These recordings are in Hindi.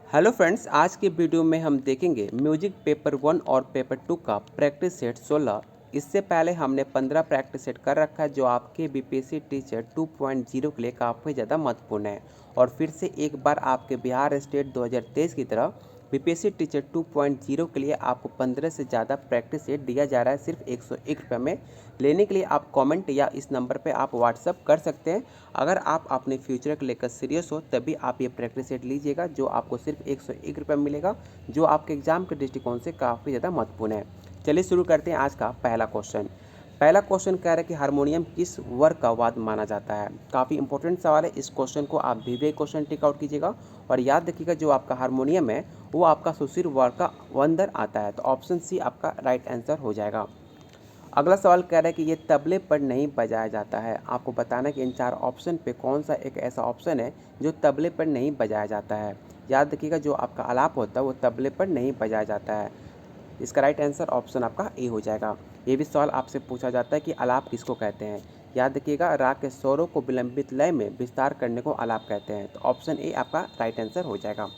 हेलो फ्रेंड्स, आज की वीडियो में हम देखेंगे म्यूजिक पेपर 1 और पेपर 2 का प्रैक्टिस सेट 16। इससे पहले हमने 15 प्रैक्टिस सेट कर रखा है जो आपके बीपीएससी टीचर 2.0 के लिए काफ़ी ज़्यादा महत्वपूर्ण है। और फिर से एक बार आपके बिहार स्टेट 2023 की तरह बीपीएससी टीचर 2.0 के लिए आपको 15 से ज़्यादा प्रैक्टिस सेट दिया जा रहा है सिर्फ 101 रुपये में। लेने के लिए आप कमेंट या इस नंबर पे आप व्हाट्सअप कर सकते हैं। अगर आप अपने फ्यूचर को लेकर सीरियस हो तभी आप ये प्रैक्टिस सेट लीजिएगा जो आपको सिर्फ 101 रुपये मिलेगा, जो आपके एग्जाम के दृष्टिकोण से काफ़ी ज़्यादा महत्वपूर्ण है। चलिए शुरू करते हैं आज का पहला क्वेश्चन। पहला क्वेश्चन कह रहा है कि हारमोनियम किस वर्ग का वाद्य माना जाता है। काफ़ी इंपॉर्टेंट सवाल है, इस क्वेश्चन को आप भी क्वेश्चन टिक आउट कीजिएगा और याद रखिएगा जो आपका हारमोनियम है वो आपका सुशीर वर्ग का अंदर आता है। तो ऑप्शन सी आपका राइट आंसर हो जाएगा। अगला सवाल कह रहा है कि ये तबले पर नहीं बजाया जाता है। आपको बताना है कि इन चार ऑप्शन पे कौन सा एक ऐसा ऑप्शन है जो तबले पर नहीं बजाया जाता है। याद रखिएगा जो आपका आलाप होता है वो तबले पर नहीं बजाया जाता है। इसका राइट आंसर ऑप्शन आपका ए हो जाएगा। ये भी सवाल आपसे पूछा जाता है कि आलाप किसको कहते हैं। याद रखिएगा राग के स्वरों को विलंबित लय में विस्तार करने को आलाप कहते हैं। तो ऑप्शन ए आपका राइट आंसर हो जाएगा।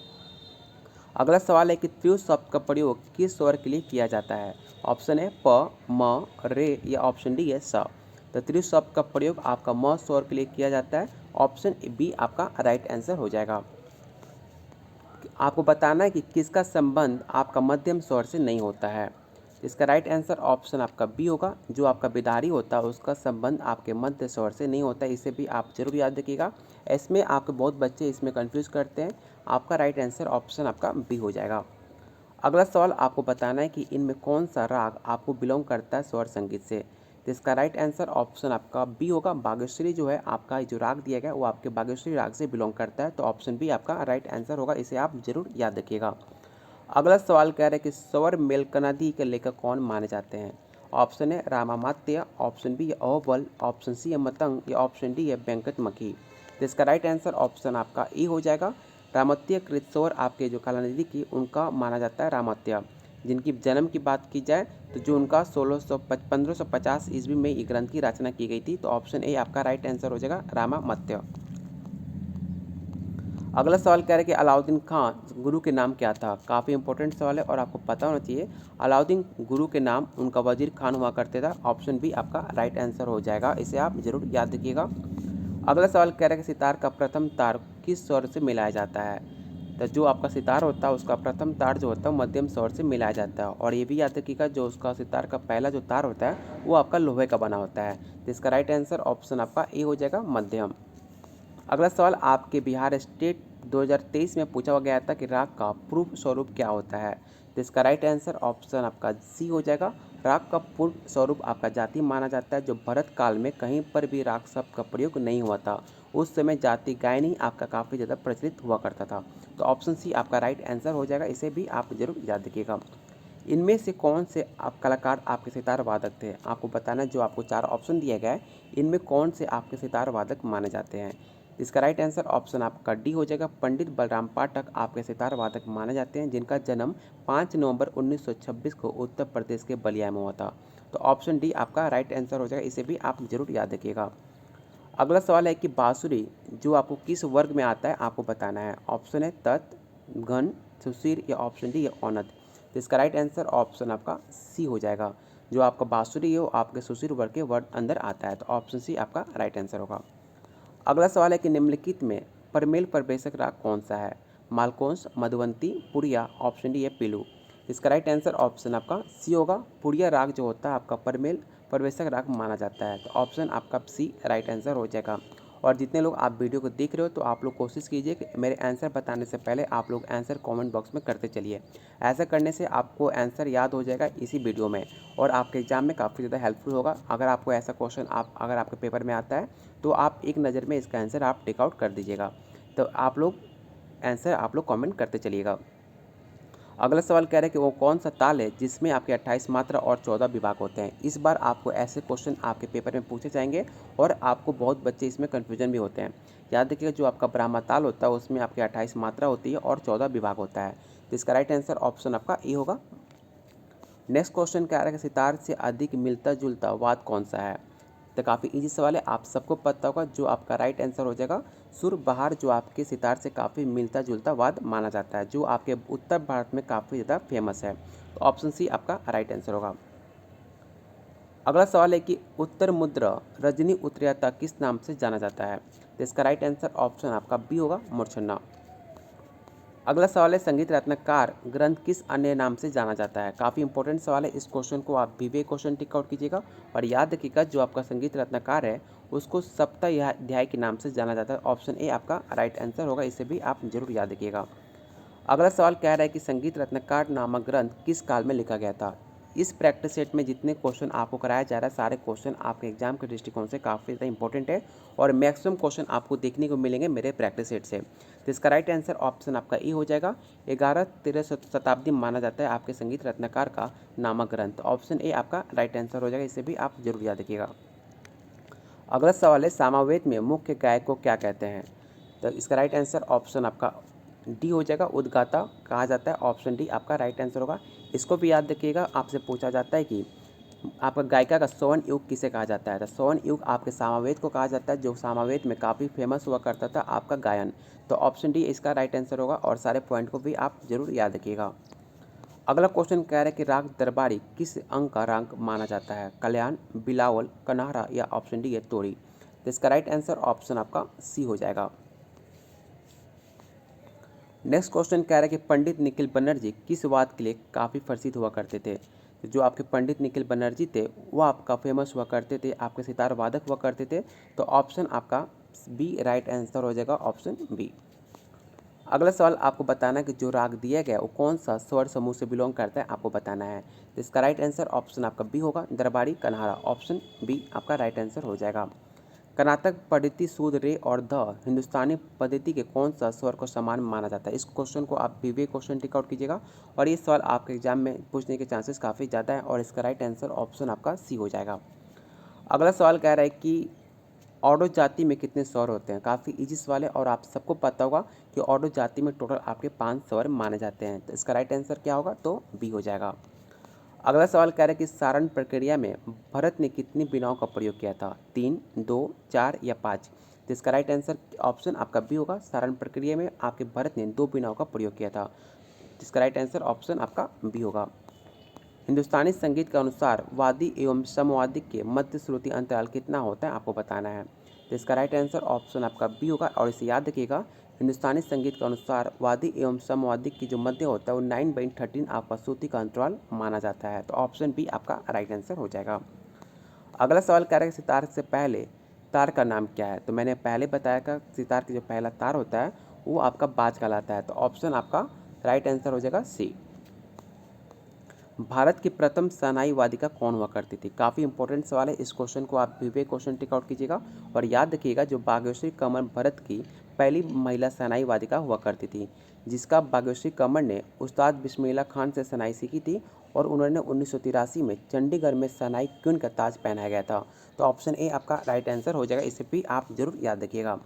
अगला सवाल है कि त्रिव शब्द का प्रयोग किस स्वर के लिए किया जाता है। ऑप्शन है प, म, रे या ऑप्शन डी है स। तो त्रिव शब्द का प्रयोग आपका म स्वर के लिए किया जाता है। ऑप्शन बी आपका राइट आंसर हो जाएगा। आपको बताना है कि किसका संबंध आपका मध्यम स्वर से नहीं होता है। इसका राइट आंसर ऑप्शन आपका बी होगा। जो आपका बिदारी होता है उसका संबंध आपके मध्य स्वर से नहीं होता है, इसे भी आप जरूर याद रखिएगा। इसमें आपके बहुत बच्चे इसमें कंफ्यूज करते हैं। आपका राइट आंसर ऑप्शन आपका बी हो जाएगा। अगला सवाल आपको बताना है कि इनमें कौन सा राग आपको बिलोंग करता है स्वर संगीत से। तो इसका राइट आंसर ऑप्शन आपका बी होगा। बागेश्वरी जो है आपका जो राग दिया गया वो आपके बागेश्वरी राग से बिलोंग करता है। तो ऑप्शन बी आपका राइट आंसर होगा, इसे आप जरूर याद रखिएगा। अगला सवाल कह रहा है कि स्वर मेलकनादी के लेखक कौन माने जाते हैं। ऑप्शन है रामामात्य, ऑप्शन बी है अहोबल, ऑप्शन सी है मतंग या ऑप्शन डी है वेंकट मखी। तो इसका राइट आंसर ऑप्शन आपका ए हो जाएगा। रामत्य कृत स्वर आपके जो कलानिधि की उनका माना जाता है रामत्य। जिनकी जन्म की बात की जाए तो जो उनका 1550 ईस्वी में ये ग्रंथ की रचना की गई थी। तो ऑप्शन ए आपका राइट आंसर हो जाएगा रामामत्य। अगला सवाल कह रहा है कि अलाउद्दीन खान गुरु के नाम क्या था। काफ़ी इंपॉर्टेंट सवाल है और आपको पता होना चाहिए। अलाउद्दीन गुरु के नाम उनका वजीर खान हुआ करते था। ऑप्शन बी आपका राइट आंसर हो जाएगा, इसे आप जरूर याद रखिएगा। अगला सवाल कह रहा है कि सितार का प्रथम तार किस स्वर से मिलाया जाता है। तो जो आपका सितार होता है उसका प्रथम तार जो होता है मध्यम स्वर से मिलाया जाता है। और ये भी याद रखिएगा जो उसका सितार का पहला जो तार होता है वो आपका लोहे का बना होता है। तो इसका राइट आंसर ऑप्शन आपका ए हो जाएगा मध्यम। अगला सवाल आपके बिहार स्टेट 2023 में पूछा गया था कि राग का पूर्व स्वरूप क्या होता है। तो इसका राइट आंसर ऑप्शन आपका सी हो जाएगा। राग का पूर्व स्वरूप आपका जाति माना जाता है। जो भरत काल में कहीं पर भी राग शब्द का प्रयोग नहीं हुआ था, उस समय जाति गायन ही आपका काफ़ी ज़्यादा प्रचलित हुआ करता था। तो ऑप्शन सी आपका राइट आंसर हो जाएगा, इसे भी आप जरूर याद रखिएगा। इनमें से कौन से आप कलाकार आपके सितार वादक थे। आपको बताना है जो आपको चार ऑप्शन दिया गया है इनमें कौन से आपके सितार वादक माने जाते हैं। इसका राइट आंसर ऑप्शन आपका डी हो जाएगा। पंडित बलराम पाठक आपके सितार वादक माने जाते हैं जिनका जन्म 5 नवंबर 1926 को उत्तर प्रदेश के बलिया में हुआ था। तो ऑप्शन डी आपका राइट आंसर हो जाएगा, इसे भी आप जरूर याद रखिएगा। अगला सवाल है कि बांसुरी जो आपको किस वर्ग में आता है आपको बताना है। ऑप्शन है तत्, घन, सुशीर या ऑप्शन डी या औनद। तो इसका राइट आंसर ऑप्शन आपका सी हो जाएगा। जो आपका बांसुरी है वो आपके सुशीर वर्ग के वर्ग अंदर आता है। तो ऑप्शन सी आपका राइट आंसर होगा। अगला सवाल है कि निम्नलिखित में परमेल प्रवेशक राग कौन सा है। मालकोंस, मधुवंती, पुड़िया, ऑप्शन डी है पीलू। इसका राइट आंसर ऑप्शन आपका सी होगा। पुड़िया राग जो होता है आपका परमेल प्रवेशक राग माना जाता है। तो ऑप्शन आपका सी राइट आंसर हो जाएगा। और जितने लोग आप वीडियो को देख रहे हो तो आप लोग कोशिश कीजिए कि मेरे आंसर बताने से पहले आप लोग आंसर कमेंट बॉक्स में करते चलिए। ऐसा करने से आपको आंसर याद हो जाएगा इसी वीडियो में और आपके एग्जाम में काफ़ी ज़्यादा हेल्पफुल होगा। अगर आपको ऐसा क्वेश्चन अगर आपके पेपर में आता है तो आप एक नज़र में इसका आंसर आप टिक आउट कर दीजिएगा। तो आप लोग आंसर आप लोग कमेंट करते चलिएगा। अगला सवाल कह रहा है कि वो कौन सा ताल है जिसमें आपके 28 मात्रा और 14 विभाग होते हैं। इस बार आपको ऐसे क्वेश्चन आपके पेपर में पूछे जाएंगे और आपको बहुत बच्चे इसमें कन्फ्यूजन भी होते हैं। याद रखिएगा जो आपका ब्राह्मा ताल होता है उसमें आपकी 28 मात्रा होती है और 14 विभाग होता है। तो इसका राइट आंसर ऑप्शन आपका ए होगा। नेक्स्ट क्वेश्चन कह रहा है कि सितार से अधिक मिलता जुलता वाद कौन सा है। तो काफ़ी इजी सवाल है, आप सबको पता होगा। जो आपका राइट आंसर हो जाएगा सुर बहार जो आपके सितार से काफ़ी मिलता जुलता वाद माना जाता है, जो आपके उत्तर भारत में काफ़ी ज़्यादा फेमस है। तो ऑप्शन सी आपका राइट आंसर होगा। अगला सवाल है कि उत्तर मुद्रा रजनी उत्तरायता किस नाम से जाना जाता है? तो इसका राइट आंसर ऑप्शन आपका बी होगा, मूर्छना। अगला सवाल है संगीत रत्नकार ग्रंथ किस अन्य नाम से जाना जाता है? काफ़ी इंपॉर्टेंट सवाल है, इस क्वेश्चन को आप भी क्वेश्चन टिक आउट कीजिएगा और याद रखिएगा जो आपका संगीत रत्नकार है उसको सप्ताध्याय के नाम से जाना जाता है। ऑप्शन ए आपका राइट आंसर होगा, इसे भी आप जरूर याद रखिएगा। अगला सवाल कह रहा है कि संगीत रत्नकार नामक ग्रंथ किस काल में लिखा गया था? इस प्रैक्टिस सेट में जितने क्वेश्चन आपको कराया जा रहा है सारे क्वेश्चन आपके एग्जाम के दृष्टिकोण से काफ़ी ज़्यादा इंपॉर्टेंट है और मैक्सिमम क्वेश्चन आपको देखने को मिलेंगे मेरे प्रैक्टिस सेट से। तो इसका राइट आंसर ऑप्शन आपका ई हो जाएगा। 11-13 शताब्दी माना जाता है आपके संगीत रत्नकार का नामक ग्रंथ। ऑप्शन ए आपका राइट आंसर हो जाएगा, इसे भी आप जरूर याद रखिएगा। अगला सवाल है सामवेद में मुख्य गायक को क्या कहते हैं? तो इसका राइट आंसर ऑप्शन आपका डी हो जाएगा, उद्गाता कहा जाता है। ऑप्शन डी आपका राइट आंसर होगा। इसको भी याद रखिएगा, आपसे पूछा जाता है कि आपका गायिका का स्वर्ण युग किसे कहा जाता है? तो स्वर्ण युग आपके सामवेद को कहा जाता है, जो सामवेद में काफ़ी फेमस हुआ करता था आपका गायन। तो ऑप्शन डी इसका राइट आंसर होगा और सारे पॉइंट को भी आप जरूर याद रखिएगा। अगला क्वेश्चन कह रहा है कि राग दरबारी किस अंग का राग माना जाता है? कल्याण, बिलावल, कन्हारा या ऑप्शन डी है तोड़ी? तो इसका राइट आंसर ऑप्शन आपका सी हो जाएगा। नेक्स्ट क्वेश्चन कह रहा है कि पंडित निखिल बनर्जी किस वाद के लिए काफ़ी प्रसिद्ध हुआ करते थे? तो जो आपके पंडित निखिल बनर्जी थे वो आपका फेमस हुआ करते थे, आपके सितार वादक हुआ करते थे। तो ऑप्शन आपका बी राइट आंसर हो जाएगा, ऑप्शन बी। अगला सवाल आपको बताना है कि जो राग दिया गया वो कौन सा स्वर समूह से बिलोंग करता है, आपको बताना है। तो इसका राइट आंसर ऑप्शन आपका बी होगा, दरबारी कन्हारा। ऑप्शन बी आपका राइट आंसर हो जाएगा। कर्नाटक पद्धति सूद रे और ध हिंदुस्तानी पद्धति के कौन सा स्वर को समान माना जाता है? इस क्वेश्चन को आप भी क्वेश्चन टिक आउट कीजिएगा और ये सवाल आपके एग्जाम में पूछने के चांसेस काफ़ी ज़्यादा है और इसका राइट आंसर ऑप्शन आपका सी हो जाएगा। अगला सवाल कह रहा है कि ऑडो जाति में कितने स्वर होते हैं? काफ़ी इजी सवाल है और आप सबको पता होगा कि ऑडो जाति में टोटल आपके 5 स्वर माने जाते हैं। तो इसका राइट आंसर क्या होगा? तो बी हो जाएगा। अगला सवाल कह रहा है कि सारण प्रक्रिया में भरत ने कितनी बिनाओं का प्रयोग किया था? 3, 2, 4 या 5? तो इसका राइट आंसर ऑप्शन आपका बी होगा। सारण प्रक्रिया में आपके भरत ने 2 बिनाओं का प्रयोग किया था। इसका राइट आंसर ऑप्शन आपका बी होगा। हिंदुस्तानी संगीत के अनुसार वादी एवं समवादी के मध्य श्रुति अंतराल कितना होता है, आपको बताना है। तो इसका राइट आंसर ऑप्शन आपका बी होगा और इसे याद रखिएगा, हिंदुस्तानी संगीत के अनुसार वादी एवं समवादी की जो मध्य होता है वो 9/13 आपका श्रुति का अंतराल माना जाता है। तो ऑप्शन बी आपका राइट आंसर हो जाएगा। अगला सवाल कह रहा है सितार से पहले तार का नाम क्या है? तो मैंने पहले बताया था सितार की जो पहला तार होता है वो आपका बाज कहलाता है। तो ऑप्शन आपका राइट आंसर हो जाएगा सी। भारत की प्रथम सेनाई वादिका कौन हुआ करती थी? काफ़ी इंपॉर्टेंट सवाल है, इस क्वेश्चन को आप भी क्वेश्चन टिक आउट कीजिएगा और याद रखिएगा जो बागेश्वरी कंवर भारत की पहली महिला सेनाई वादिका हुआ करती थी, जिसका बागेश्वरी कंवर ने उस्ताद बिस्मिल्लाह खान से सेनाई सीखी थी और उन्होंने 1983 में चंडीगढ़ में सेनाई क्वीन का ताज पहनाया गया था। तो ऑप्शन ए आपका राइट आंसर हो जाएगा, इसे भी आप जरूर याद रखिएगा।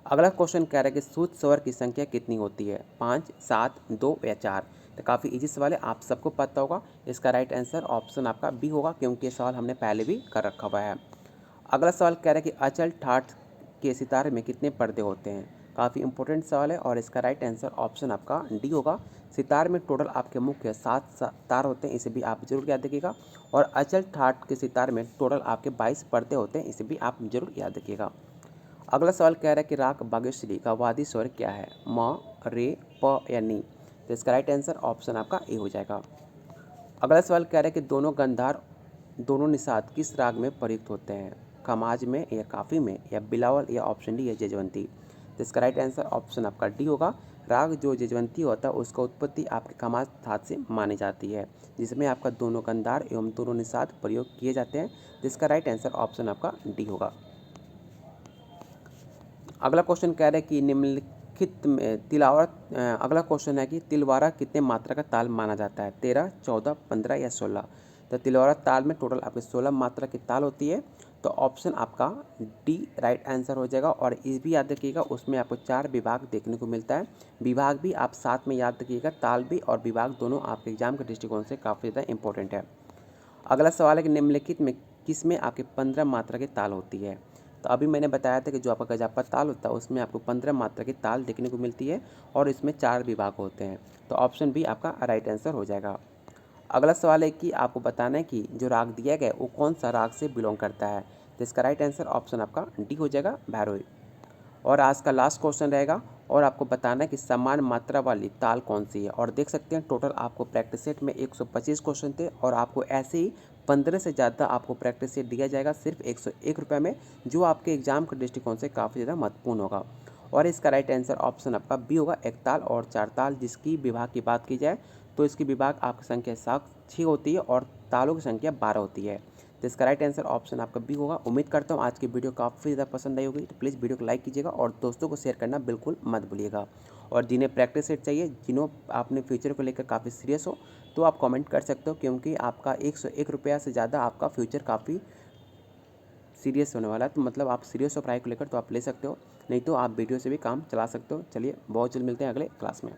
अगला क्वेश्चन कह रहा है कि शुद्ध स्वर की संख्या कितनी होती है? 5, 7, 2 या 4? तो काफ़ी इजी सवाल है, आप सबको पता होगा। इसका राइट आंसर ऑप्शन आपका बी होगा क्योंकि ये सवाल हमने पहले भी कर रखा हुआ है। अगला सवाल कह रहा है कि अचल ठाठ के सितारे में कितने पर्दे होते हैं? काफ़ी इंपॉर्टेंट सवाल है और इसका राइट आंसर ऑप्शन आपका डी होगा। सितार में टोटल आपके मुख्य 7 तार होते हैं, इसे भी आप जरूर याद रखिएगा। और अचल ठाठ के सितार में टोटल आपके 22 पर्दे होते हैं, इसे भी आप जरूर याद रखिएगा। अगला सवाल कह रहा है कि राग बागेश्वरी का वादी स्वर क्या है? म, रे, प या नी? तो इसका राइट आंसर ऑप्शन आपका ए हो जाएगा। अगला सवाल कह रहा है कि दोनों गंधार दोनों निषाद किस राग में प्रयुक्त होते हैं? खमाज में या काफ़ी में या बिलावल या ऑप्शन डी है जजवंती? तो इसका राइट आंसर ऑप्शन आपका डी होगा। राग जो जजवंती होता है उसका उत्पत्ति आपके खमाज थाट से मानी जाती है, जिसमें आपका दोनों गंधार एवं दोनों निषाद प्रयोग किए जाते हैं। जिसका राइट आंसर ऑप्शन आपका डी होगा। अगला क्वेश्चन कह रहा है कि निम्नलिखित में अगला क्वेश्चन है कि तिलवारा कितने मात्रा का ताल माना जाता है? 13, 14, 15 या 16? तो तिलवारा ताल में टोटल आपके 16 मात्रा की ताल होती है। तो ऑप्शन आपका डी राइट आंसर हो जाएगा और इस भी याद रखिएगा उसमें आपको 4 विभाग देखने को मिलता है। विभाग भी आप साथ में याद रखिएगा, ताल भी और विभाग दोनों आपके एग्जाम के दृष्टिकोण से काफ़ी ज़्यादा इंपॉर्टेंट है। अगला सवाल है कि निम्नलिखित में किस में आपके 15 मात्रा की ताल होती है? तो अभी मैंने बताया था कि जो आपका गजापा ताल होता है उसमें आपको 15 मात्रा की ताल देखने को मिलती है और इसमें 4 विभाग होते हैं। तो ऑप्शन बी आपका राइट आंसर हो जाएगा। अगला सवाल है कि आपको बताना है कि जो राग दिया गया है वो कौन सा राग से बिलोंग करता है। तो इसका राइट आंसर ऑप्शन आपका डी हो जाएगा, भैरवी। और आज का लास्ट क्वेश्चन रहेगा और आपको बताना है कि समान मात्रा वाली ताल कौन सी है। और देख सकते हैं टोटल आपको प्रैक्टिस सेट में 125 क्वेश्चन थे और आपको ऐसे ही 15 से ज़्यादा आपको प्रैक्टिस सेट दिया जाएगा सिर्फ 101 रुपये में, जो आपके एग्जाम के दृष्टिकोण से काफ़ी ज़्यादा महत्वपूर्ण होगा। और इसका राइट आंसर ऑप्शन आपका बी होगा, एक ताल और 4 ताल। जिसकी विभाग की बात की जाए तो इसकी विभाग आपकी संख्या 6 होती है और तालों की संख्या 12 होती है। तो इसका राइट आंसर ऑप्शन आपका बी होगा। उम्मीद करता हूँ आज की वीडियो काफ़ी ज़्यादा पसंद आई होगी। तो प्लीज़ वीडियो को लाइक कीजिएगा और दोस्तों को शेयर करना बिल्कुल मत भूलिएगा। और जिन्हें प्रैक्टिस सेट चाहिए, जिन्हों आपने फ्यूचर को लेकर काफ़ी सीरियस हो, तो आप कमेंट कर सकते हो, क्योंकि आपका 101 रुपया से ज़्यादा आपका फ्यूचर काफ़ी सीरियस होने वाला है। तो मतलब आप सीरियस हो पढ़ाई को लेकर तो आप ले सकते हो, नहीं तो आप वीडियो से भी काम चला सकते हो। चलिए बहुत जल्द मिलते हैं अगले क्लास में।